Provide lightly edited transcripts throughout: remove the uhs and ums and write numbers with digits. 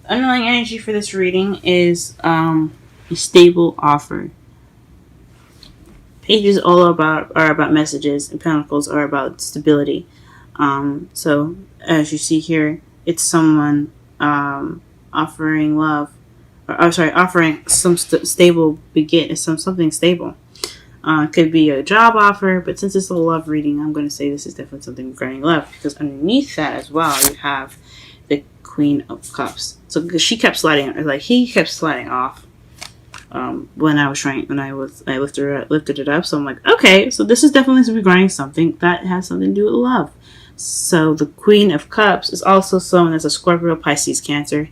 Underlying energy for this reading is a stable offer. Pages are about messages, and pentacles are about stability. So as you see here, it's someone offering love, offering some stable something stable. It could be a job offer, but since it's a love reading, I'm going to say this is definitely something regarding love, because underneath that as well, you have the Queen of Cups. So he kept sliding off when I lifted it up. So I'm like, okay, so this is definitely regarding something that has something to do with love. So the Queen of Cups is also someone that's a Scorpio, Pisces, Cancer,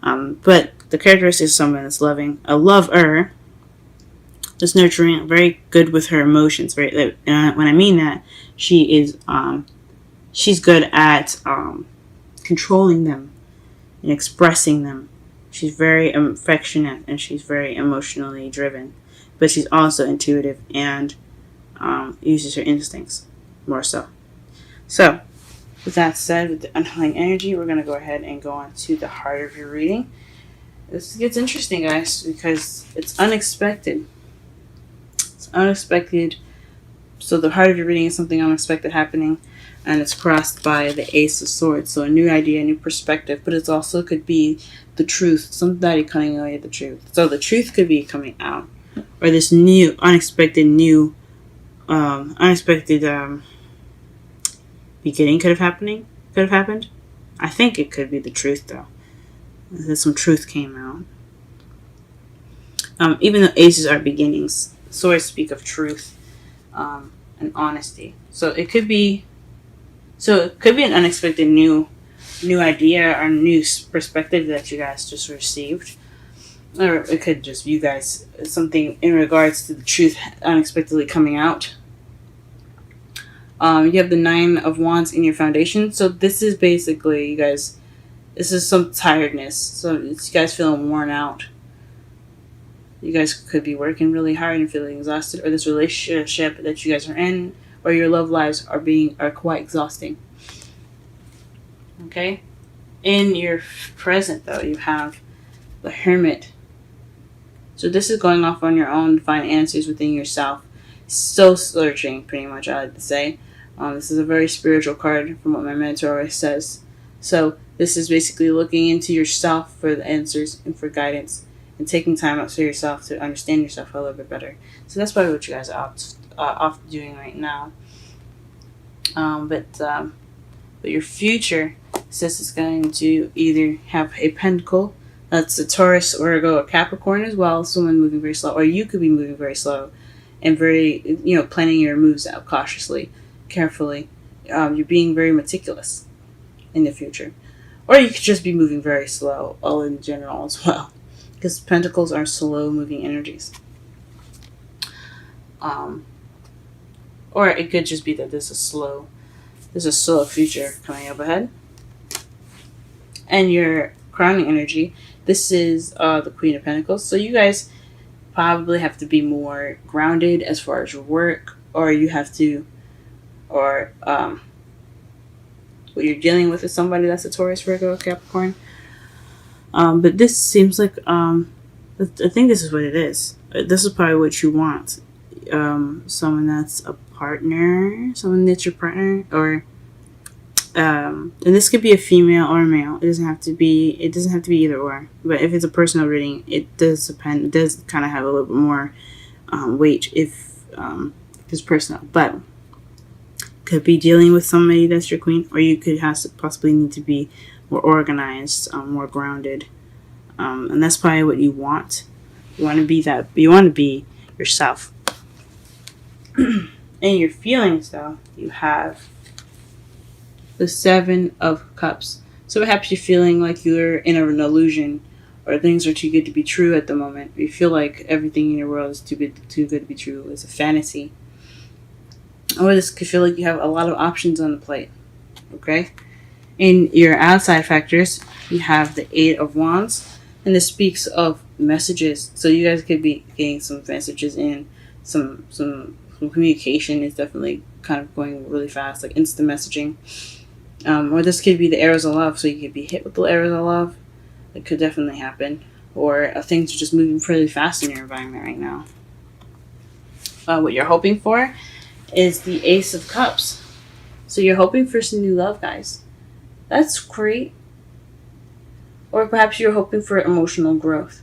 but the characteristic is someone that's loving, a lover, just nurturing, very good with her emotions. When I mean that, she's good at controlling them and expressing them. She's very affectionate and she's very emotionally driven, but she's also intuitive and uses her instincts more so. So, with that said, with the underlying energy, we're going to go ahead and go on to the heart of your reading. This gets interesting, guys, because it's unexpected. Unexpected. So the heart of your reading is something unexpected happening, and it's crossed by the Ace of Swords. So a new idea, a new perspective, but it also could be the truth. Somebody coming away with the truth. So the truth could be coming out, or this new, unexpected beginning could have happened. I think it could be the truth, though. That some truth came out. Even though aces are beginnings, swords speak of truth and honesty. So it could be an unexpected new idea or new perspective that you guys just received, or it could just be you guys something in regards to the truth unexpectedly coming out. You have the Nine of Wands in your foundation. So this is basically, you guys, this is some tiredness. So it's you guys feeling worn out. You guys could be working really hard and feeling exhausted, or this relationship that you guys are in, or your love lives are quite exhausting. Okay? In your present, though, you have the Hermit. So this is going off on your own to find answers within yourself. Still searching, pretty much, I like to say. This is a very spiritual card from what my mentor always says. So this is basically looking into yourself for the answers and for guidance, and taking time out for yourself to understand yourself a little bit better. So that's probably what you guys are off doing right now. But your future says it's going to either have a pentacle, that's a Taurus, Virgo, or Capricorn as well, someone moving very slow, or you could be moving very slow and very, planning your moves out cautiously, carefully. You're being very meticulous in the future. Or you could just be moving very slow, all in general as well. Because pentacles are slow moving energies. Or it could just be that there's a slow future coming up ahead. And your crowning energy, this is the Queen of Pentacles. So you guys probably have to be more grounded as far as your work, or you have to, or what you're dealing with is somebody that's a Taurus, Virgo, or Capricorn. But this seems like, I think this is what it is. This is probably what you want. Someone that's a partner, someone that's your partner, or, and this could be a female or a male. It doesn't have to be either or. But if it's a personal reading, it does depend. It does kind of have a little bit more weight if it's personal. But could be dealing with somebody that's your queen, or you could possibly need to be more organized, more grounded, and that's probably what you want. You want to be that. You want to be yourself. In your feelings, though, you have the Seven of Cups. So perhaps you're feeling like you're in an illusion, or things are too good to be true at the moment. You feel like everything in your world is too good to be true. It's a fantasy. Or this could feel like you have a lot of options on the plate. Okay? In your outside factors, you have the Eight of Wands, and this speaks of messages. So you guys could be getting some messages in, some communication is definitely kind of going really fast, like instant messaging. Or this could be the arrows of love, so you could be hit with the arrows of love. It could definitely happen. Or things are just moving pretty fast in your environment right now. What you're hoping for is the Ace of Cups. So you're hoping for some new love, guys. That's great. Or perhaps you're hoping for emotional growth.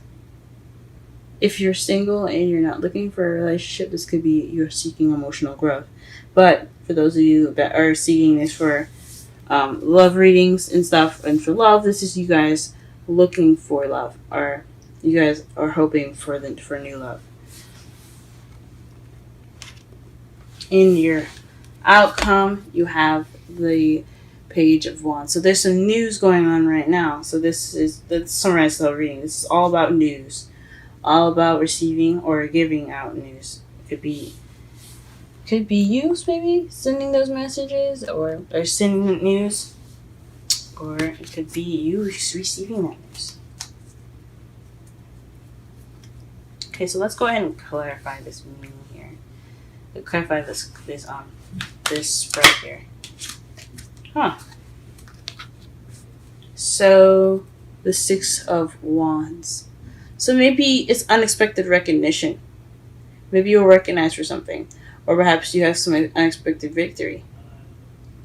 If you're single and you're not looking for a relationship, this could be you're seeking emotional growth. But for those of you that are seeking this for love readings and stuff, and for love, this is you guys looking for love, or you guys are hoping for new love. In your outcome, you have the Page of Wands. So there's some news going on right now. So let's summarize the whole reading. This is all about news, all about receiving or giving out news. It could be you maybe sending those messages or sending news, or it could be you receiving that news. Okay, so let's go ahead and clarify this meaning here. Clarify this spread here. So the Six of Wands. So maybe it's unexpected recognition. Maybe you're recognized for something, or perhaps you have some unexpected victory.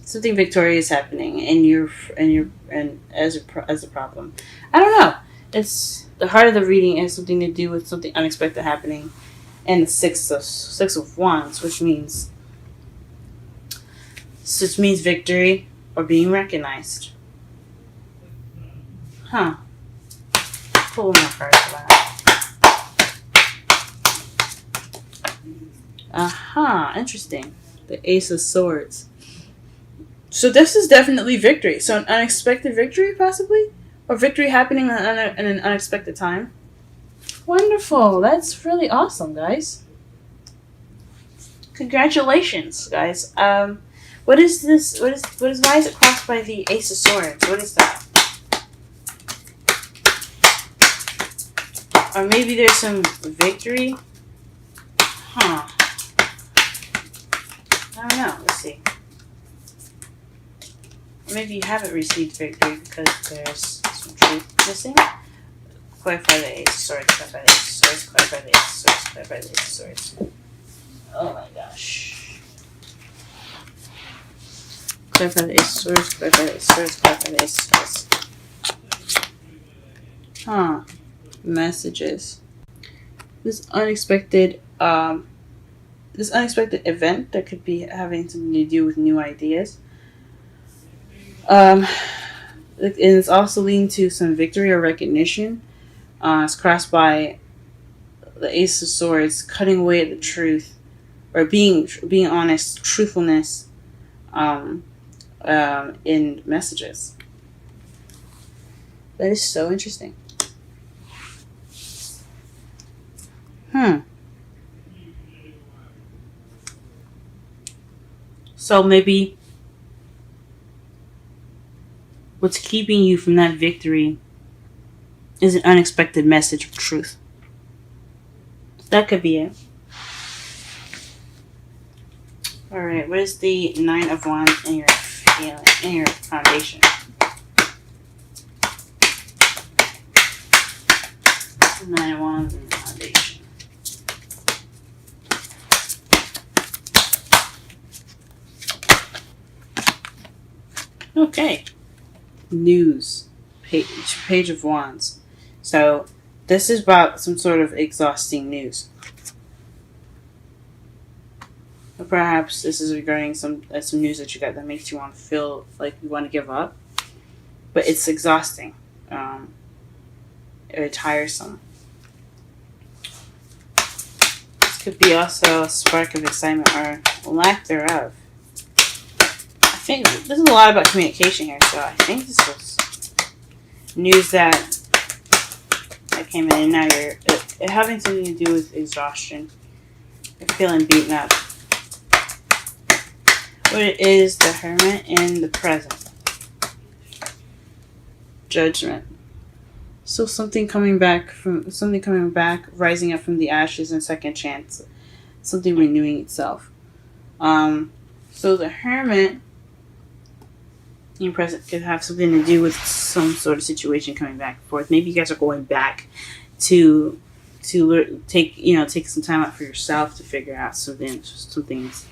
Something victorious happening, and as a problem. I don't know. It's the heart of the reading has something to do with something unexpected happening, and the Six of Wands, which means victory or being recognized. Pull more cards for that. Interesting. The Ace of Swords. So this is definitely victory. So an unexpected victory, possibly? Or victory happening in an unexpected time. Wonderful. That's really awesome, guys. Congratulations, guys. What is this? Why is it crossed by the Ace of Swords? What is that? Or maybe there's some victory? I don't know. Let's see. Or maybe you haven't received victory because there's some truth missing. Clarify the Ace of Swords. Clarify the Ace of Swords. Clarify the Ace of Swords. Clarify the Ace of Swords. Oh my gosh. Clarify the Ace of Swords. Clarify the Ace of Swords. Clarify the Ace of Swords. Messages. This unexpected event that could be having something to do with new ideas. And it's also leading to some victory or recognition. It's crossed by the Ace of Swords, cutting away at the truth, or being honest, truthfulness, in messages. That is so interesting. So maybe what's keeping you from that victory is an unexpected message of truth. That could be it. Alright, what is the Nine of Wands in your foundation? Nine of Wands in your foundation. Okay. News. Page of Wands. So this is about some sort of exhausting news. Or perhaps this is regarding some news that you got that makes you want to feel like you want to give up. But it's exhausting. Or tiresome. This could be also a spark of excitement or lack thereof. I think this is a lot about communication here, so I think this was news that came in, and now you're having something to do with exhaustion. You're feeling beaten up. What it is, the Hermit in the present. Judgment. So something coming back, rising up from the ashes, and second chance. Something renewing itself. So the Hermit Your present could have something to do with some sort of situation coming back and forth. Maybe you guys are going back to take some time out for yourself to figure out some things.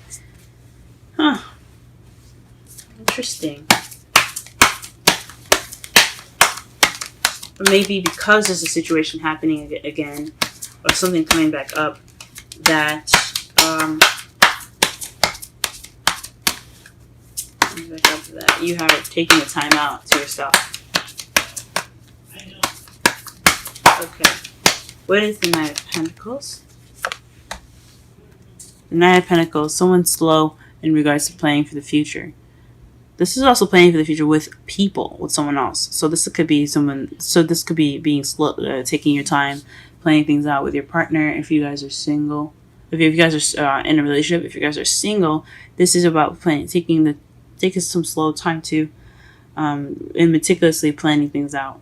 Huh. Interesting. Or maybe because there's a situation happening again, or something coming back up, that you have taken the time out to yourself. Okay. What is the Knight of Pentacles? The Knight of Pentacles, someone slow in regards to planning for the future. This is also planning for the future with people, with someone else. So this could be being slow, taking your time, planning things out with your partner. If you guys are single, if you guys are in a relationship, if you guys are single, this is about taking some slow time to, and meticulously planning things out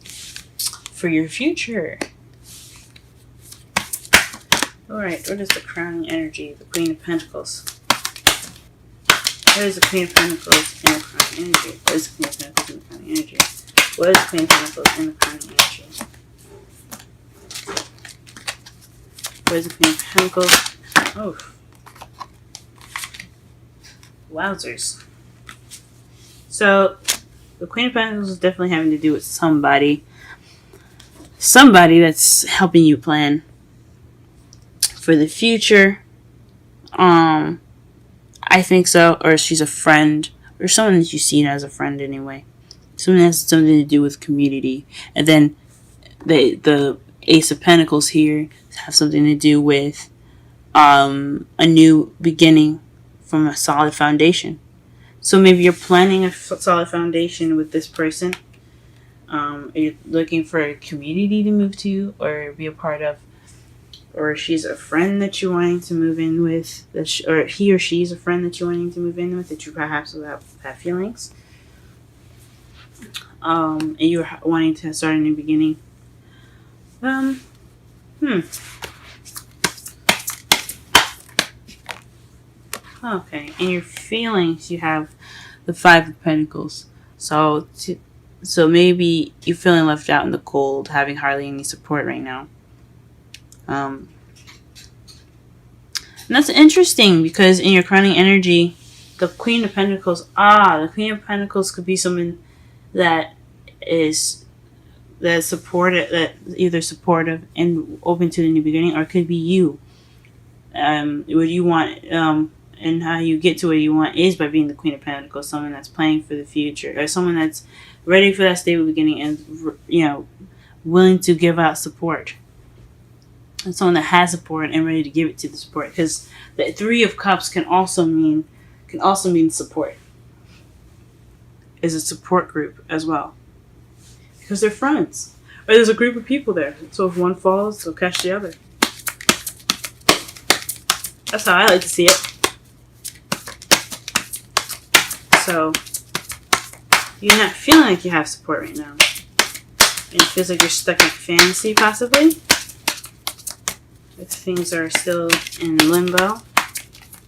for your future. All right, what is the crowning energy? The Queen of Pentacles. What is the Queen of Pentacles in the crowning energy? What is the Queen of Pentacles in the crowning energy? What is the Queen of Pentacles in the crowning energy? What is the Queen of Pentacles? Oh. Wowzers. So, the Queen of Pentacles is definitely having to do with somebody. Somebody that's helping you plan for the future. I think so. Or she's a friend. Or someone that you see as a friend anyway. Someone that has something to do with community. And then the Ace of Pentacles here have something to do with a new beginning from a solid foundation. So maybe you're planning a solid foundation with this person. Are you looking for a community to move to or be a part of? Or she's a friend that you're wanting to move in with, or he or she's a friend that you're wanting to move in with, that you perhaps have feelings. And you're wanting to start a new beginning. Okay, in your feelings, you have the Five of Pentacles. So maybe you're feeling left out in the cold, having hardly any support right now. And that's interesting because in your crowning energy, the Queen of Pentacles, the Queen of Pentacles could be someone that is supportive, that either supportive and open to the new beginning, or it could be you. What you want, and how you get to what you want is by being the Queen of Pentacles, someone that's planning for the future, or someone that's ready for that stable beginning and willing to give out support. And someone that has support and ready to give it to the support, because the Three of Cups can also mean support. Is a support group as well, because they're friends, or there's a group of people there. So if one falls, they'll catch the other. That's how I like to see it. So you're not feeling like you have support right now, and it feels like you're stuck in fantasy, possibly. If things are still in limbo,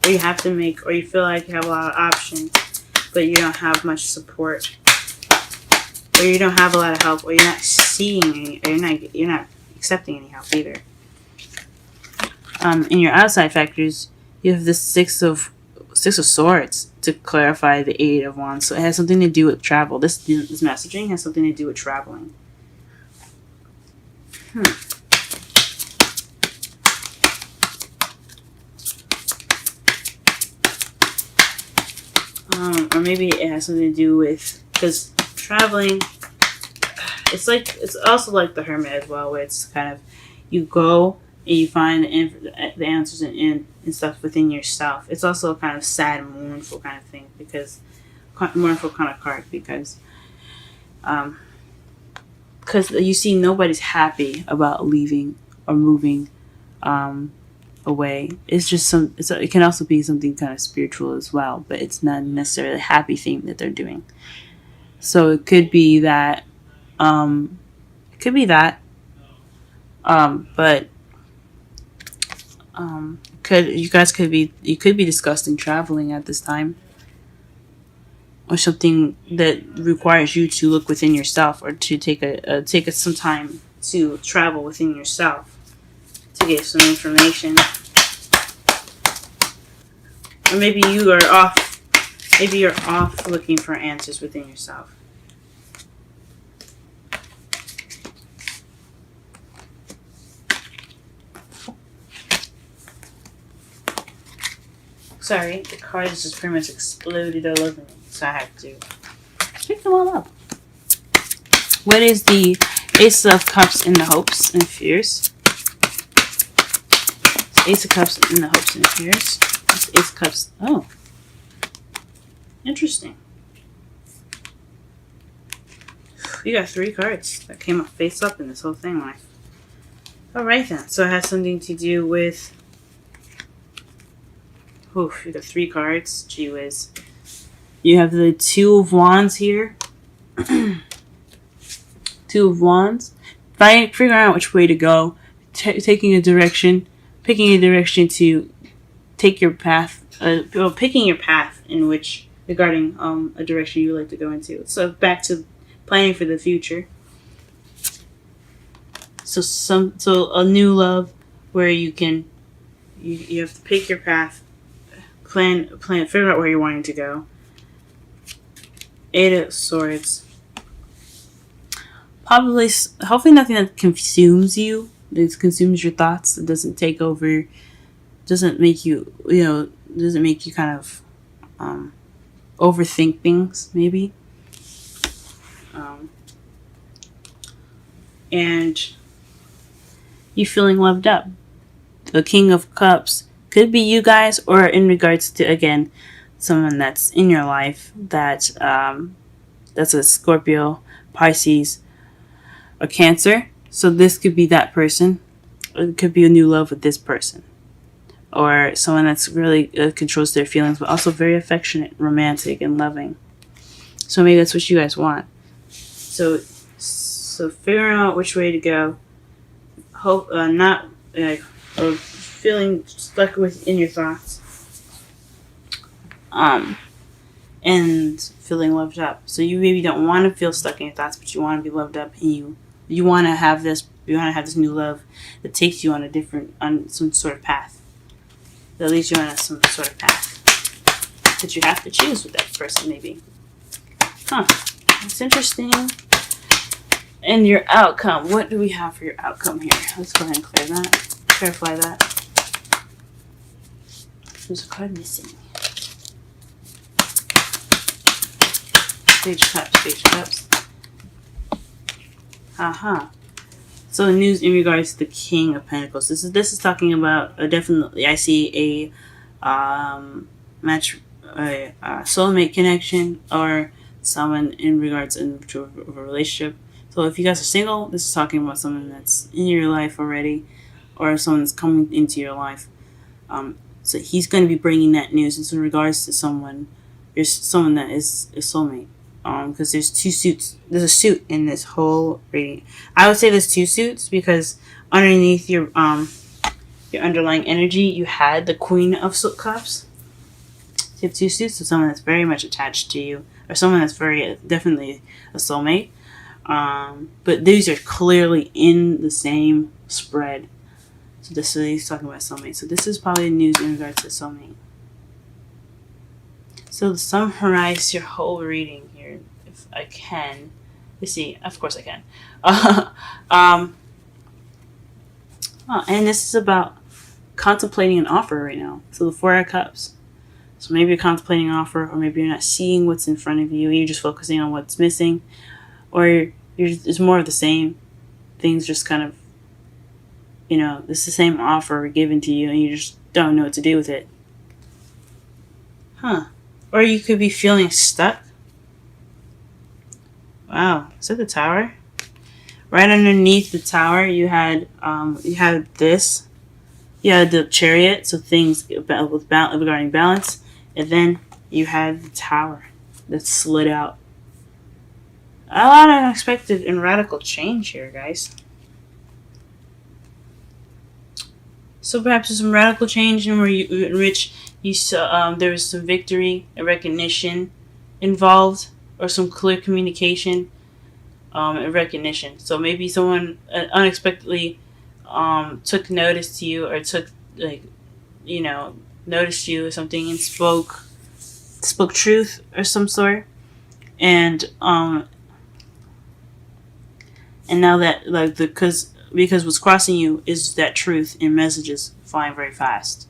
or you feel like you have a lot of options, but you don't have much support, or you don't have a lot of help, or you're not seeing any, or you're not accepting any help either. In your outside factors, you have the Six of Swords to clarify the Eight of Wands. So it has something to do with travel. This messaging has something to do with traveling. Or maybe it has something to do with, because traveling, it's also like the Hermit as well, where it's kind of, you go and you find the answers and stuff within yourself. It's also a kind of sad, mournful kind of thing, mournful kind of card, because you see nobody's happy about leaving or moving away. It's just it can also be something kind of spiritual as well, but it's not necessarily a happy thing that they're doing. So it could be that, but you could be discussing traveling at this time. or something that requires you to look within yourself, or to take some time to travel within yourself to get some information. Or maybe you are off. Maybe you're off looking for answers within yourself. Sorry, the cards just pretty much exploded all over me, so I have to pick them all up. What is the Ace of Cups in the hopes and fears? Ace of Cups in the hopes and fears. Ace of Cups. Oh. Interesting. You got 3 cards that came up face up in this whole thing. Alright then. So it has something to do with... Oof, you got 3 cards. Gee whiz. You have the 2 of Wands here. 2 of Wands. Figuring out which way to go. Taking a direction. Picking a direction to take your path. Picking your path in which... regarding a direction you would like to go into. So back to planning for the future. So a new love where you can you have to pick your path, plan, figure out where you're wanting to go. 8 of Swords. Probably, hopefully nothing that consumes you, that consumes your thoughts, that doesn't take over, doesn't make you, doesn't make you kind of overthink things, maybe. And you feeling loved up. The King of Cups could be you guys, or in regards to, again, someone that's in your life that's a Scorpio, Pisces, or Cancer. So this could be that person. It could be a new love with this person. Or someone that's really controls their feelings, but also very affectionate, romantic, and loving. So maybe that's what you guys want. So figuring out which way to go. Hope or feeling stuck within your thoughts. And feeling loved up. So you maybe don't want to feel stuck in your thoughts, but you want to be loved up, and you want to have this. You want to have this new love that takes you on some sort of path. That leads you on some sort of path that you have to choose with that person, maybe. That's interesting. And your outcome. What do we have for your outcome here? Let's go ahead and clear that. Clarify that. There's a card missing. Page of Cups, Page of Cups. So news in regards to the King of Pentacles. This is talking about definitely. I see a soulmate connection, or someone in regards to a relationship. So if you guys are single, this is talking about someone that's in your life already, or someone that's coming into your life. So he's going to be bringing that news in regards to someone. There's someone that is a soulmate. Because there's 2 suits. There's a suit in this whole reading. I would say there's 2 suits because underneath your underlying energy, you had the Queen of Cups. So you have 2 suits. So someone that's very much attached to you, or someone that's very definitely a soulmate. But these are clearly in the same spread. So he's talking about soulmate. So this is probably news in regards to soulmate. So to summarize your whole reading here, if I can. Let's see. Of course I can. And this is about contemplating an offer right now. So the 4 of Cups. So maybe you're contemplating an offer, or maybe you're not seeing what's in front of you. You're just focusing on what's missing. Or it's more of the same. Things just kind of, it's the same offer given to you, and you just don't know what to do with it. Or you could be feeling stuck. Wow, is that the Tower? Right underneath the Tower, you had this. You had the Chariot, so things regarding balance, and then you had the Tower that slid out. A lot of unexpected and radical change here, guys. So perhaps there's some radical change in which you saw there was some victory, a recognition, involved, or some clear communication and recognition. So maybe someone unexpectedly took notice to you, or took, like, you know, noticed you or something, and spoke truth or some sort. And now that, like, because what's crossing you is that truth in messages flying very fast.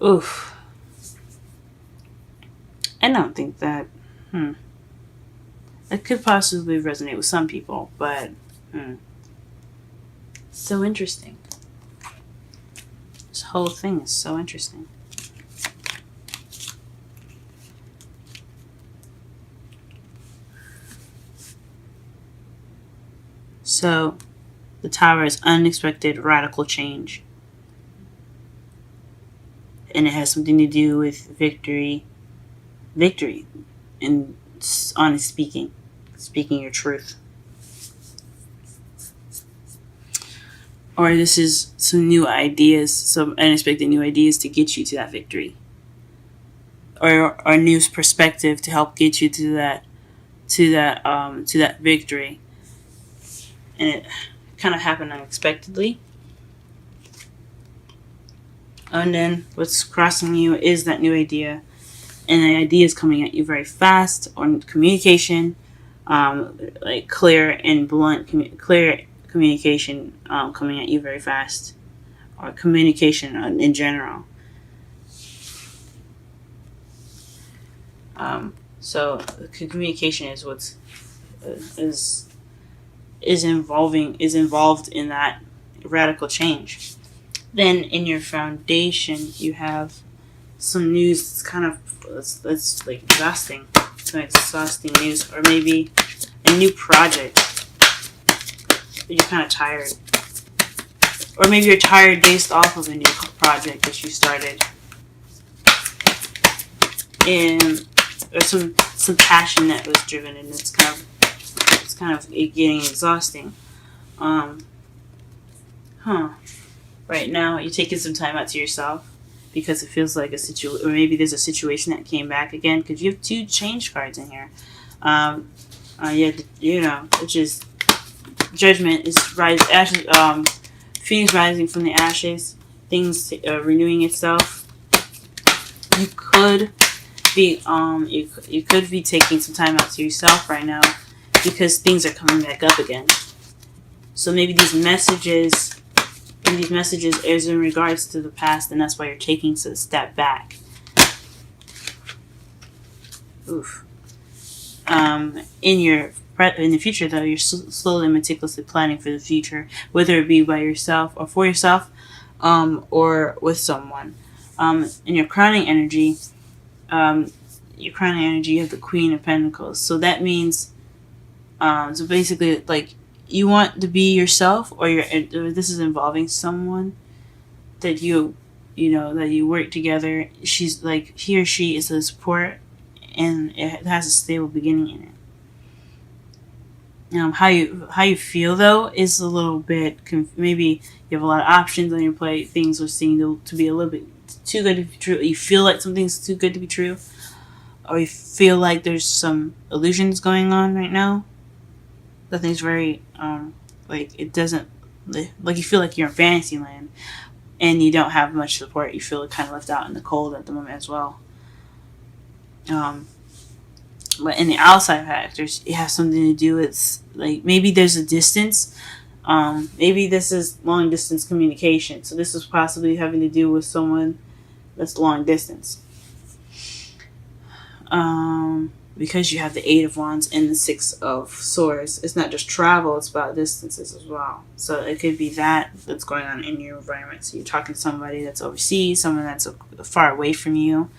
Oof. I don't think that. It could possibly resonate with some people, but so interesting. This whole thing is so interesting. So, the Tower is unexpected radical change. And it has something to do with victory, and honest speaking your truth. Or this is some new ideas, some unexpected new ideas to get you to that victory. Or a new perspective to help get you to that victory. And it kind of happened unexpectedly. And then what's crossing you is that new idea. And the idea is coming at you very fast, or communication, like clear and blunt, clear communication coming at you very fast, or communication in general. So communication is what's is involved in that radical change. Then in your foundation, you have some news that's kind of that's like exhausting. Some exhausting news, or maybe a new project. You're kind of tired, or maybe you're tired based off of a new project that you started, and or some passion that was driven, and it's kind of getting exhausting. Right now, you're taking some time out to yourself because it feels like a situation, or maybe there's a situation that came back again, because you have 2 change cards in here. Which is Judgment is ashes, Phoenix rising from the ashes, things renewing itself. You could be you could be taking some time out to yourself right now, because things are coming back up again. So maybe these messages is in regards to the past, and that's why you're taking a step back. Oof. In the future, though, you're slowly and meticulously planning for the future, whether it be by yourself or for yourself, or with someone. In your crowning energy, you have the Queen of Pentacles. So that means, so basically, like, you want to be yourself, or this is involving someone that that you work together. She's like, he or she is a support, and it has a stable beginning in it. How you feel, though, is a little bit maybe you have a lot of options on your plate. Things are seen to be a little bit too good to be true. You feel like something's too good to be true, or you feel like there's some illusions going on right now. Nothing's very like, it doesn't, like, you feel like you're in fantasy land and you don't have much support. You feel kind of left out in the cold at the moment as well. But in the outside factors, it has something to do with, like, maybe there's a distance. Maybe this is long distance communication. So this is possibly having to do with someone that's long distance. Because you have the 8 of Wands and the 6 of Swords. It's not just travel, it's about distances as well. So it could be that's going on in your environment. So you're talking to somebody that's overseas, someone that's far away from you,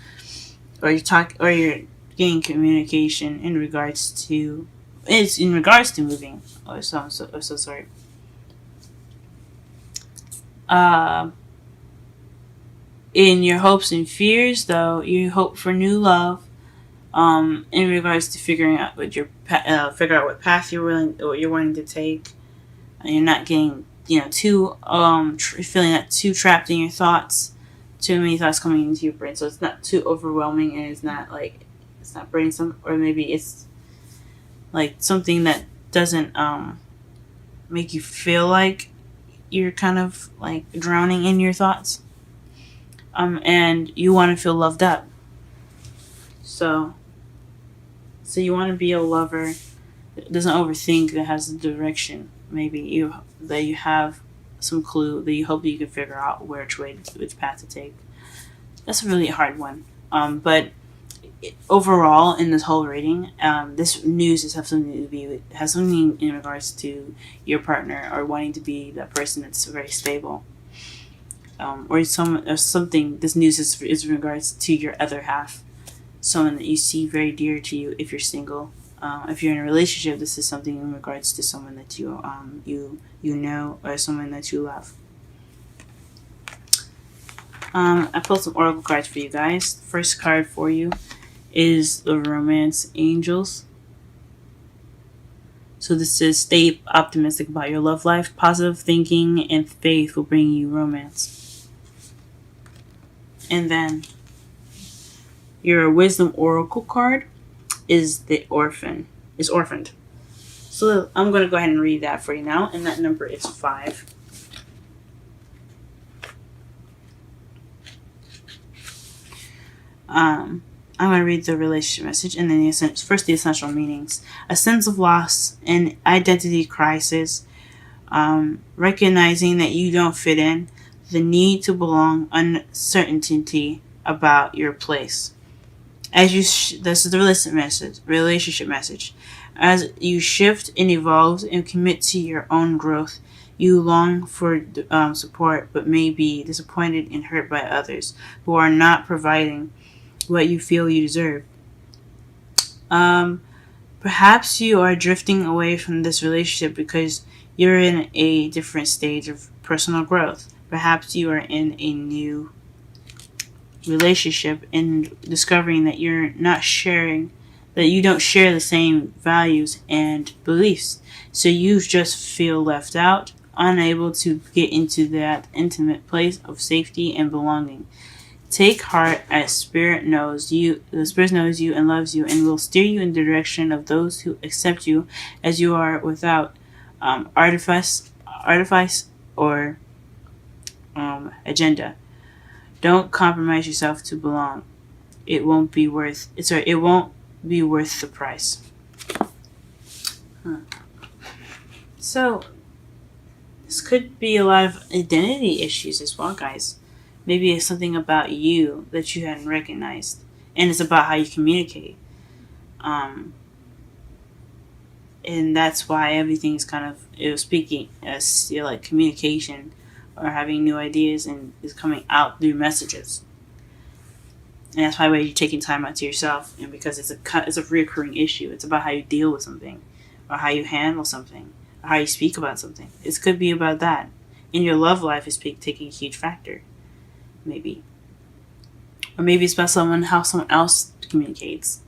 or you're getting communication in regards to moving, or some sort. In your hopes and fears, though, you hope for new love. In regards to figuring out what path you're wanting to take, and you're not getting too feeling that too trapped in your thoughts, too many thoughts coming into your brain. So it's not too overwhelming, and it's not like It's not bringing some, or maybe it's like something that doesn't make you feel like you're kind of like drowning in your thoughts. And you want to feel loved up. So you want to be a lover that doesn't overthink, that has a direction. Maybe you have some clue that you hope that you can figure out which path to take. That's a really hard one. But overall, in this whole reading, this news has something in regards to your partner, or wanting to be that person that's very stable. Or something. This news is in regards to your other half, someone that you see very dear to you. If you're single, if you're in a relationship, this is something in regards to someone that you know, or someone that you love. I pulled some oracle cards for you guys. The first card for you is the Romance Angels. So this is, stay optimistic about your love life. Positive thinking and faith will bring you romance. And then your Wisdom Oracle card is the Orphan. Is orphaned. So I'm going to go ahead and read that for you now. And that number is 5. I'm going to read the relationship message, and then first the essential meanings. A sense of loss and identity crisis. Recognizing that you don't fit in. The need to belong. Uncertainty about your place. As you this is the relationship message. As you shift and evolve and commit to your own growth, you long for support, but may be disappointed and hurt by others who are not providing what you feel you deserve. Perhaps you are drifting away from this relationship because you're in a different stage of personal growth. Perhaps you are in a new relationship and discovering that you don't share the same values and beliefs. So you just feel left out, unable to get into that intimate place of safety and belonging. Take heart, as the Spirit knows you and loves you, and will steer you in the direction of those who accept you as you are, without artifice or agenda. Don't compromise yourself to belong. It won't be worth the price. So this could be a lot of identity issues as well, guys. Maybe it's something about you that you hadn't recognized, and it's about how you communicate. And that's why everything's kind of speaking as like communication, or having new ideas, and is coming out through messages. And that's why you're taking time out to yourself, and because it's a reoccurring issue. It's about how you deal with something, or how you handle something, or how you speak about something. It could be about that. And your love life is taking a huge factor, maybe. Or maybe it's about how someone else communicates.